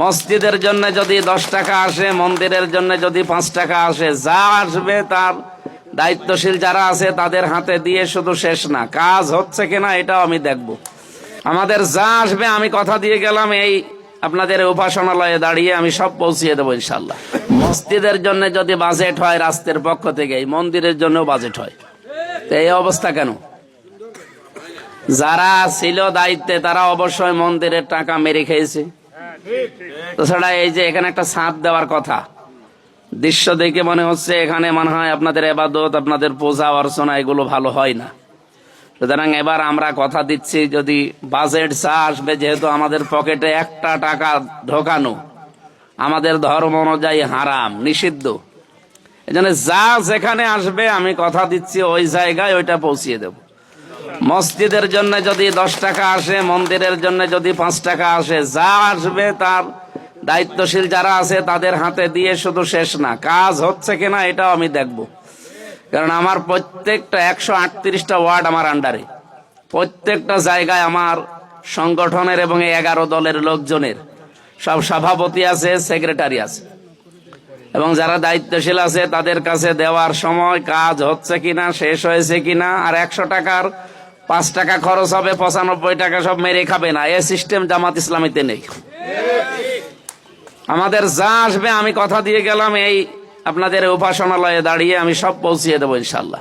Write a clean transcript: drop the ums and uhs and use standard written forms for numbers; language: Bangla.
মসজিদের জন্য যদি 10 টাকা আসে, মন্দিরের জন্য যদি 5 টাকা আসে, যা আসবে তার দায়িত্বশীল যারা আছে তাদের হাতে দিয়ে শুধু শেষ না, কাজ হচ্ছে কিনা এটাও আমি দেখব। আমাদের যা আসবে আমি কথা দিয়ে গেলাম, এই আপনাদের উপাসনালয়ে দাঁড়িয়ে আমি সব পৌঁছিয়ে দেবো ইনশাল্লাহ। মসজিদের জন্য যদি বাজেট হয় রাষ্ট্রের পক্ষ থেকে, এই মন্দিরের জন্য বাজেট হয়। তো এই অবস্থা কেন? যারা ছিল দায়িত্বে তারা অবশ্যই মন্দিরের টাকা মেরে খেয়েছে। তাছাড়া এই যে এখানে একটা ছাদ দেওয়ার কথা, দৃশ্য দেখে মনে হচ্ছে এখানে মনে হয় আপনাদের ইবাদত, আপনাদের পূজা অর্চনা এগুলো ভালো হয় না। সুতরাং এবার আমরা কথা দিচ্ছি, যদি বাজেট যা আসবে, যেহেতু আমাদের পকেটে একটা টাকা ঢোকানো আমাদের ধর্ম অনুযায়ী হারাম, নিষিদ্ধ, এজন্য যা যেখানে আসবে আমি কথা দিচ্ছি ওই জায়গায় ওইটা পৌঁছিয়ে দেব। মসজিদের জন্য যদি 10 টাকা আসে, মন্দিরের জন্য যদি 5 টাকা আসে, যা আসবে তার দায়িত্বশীল যারা আছে তাদের হাতে দিয়ে শুধু শেষ না, কাজ হচ্ছে কিনা এটাও আমি দেখব। কারণ আমার প্রত্যেকটা 138টা ওয়ার্ড আমার আন্ডারে, প্রত্যেকটা জায়গায় আমার সংগঠনের এবং 11 দলের লোকজনের সব সভাপতি আছে, সেক্রেটারি আছে, এবং যারা দায়িত্বশীল আছে তাদের কাছে দেওয়ার সময় কাজ হচ্ছে কিনা, শেষ হয়েছে কিনা। আর 100 টাকার 5 টাকা খরচ হবে, 95 টাকা সব মেরে খাবে না, এ সিস্টেম জামাত ইসলামীতে নেই। আমাদের যা আসবে আমি কথা দিয়ে গেলাম, এই আপনাদের উপাসনালয়ে দাঁড়িয়ে আমি সব পৌঁছিয়ে দেবো ইনশাল্লাহ।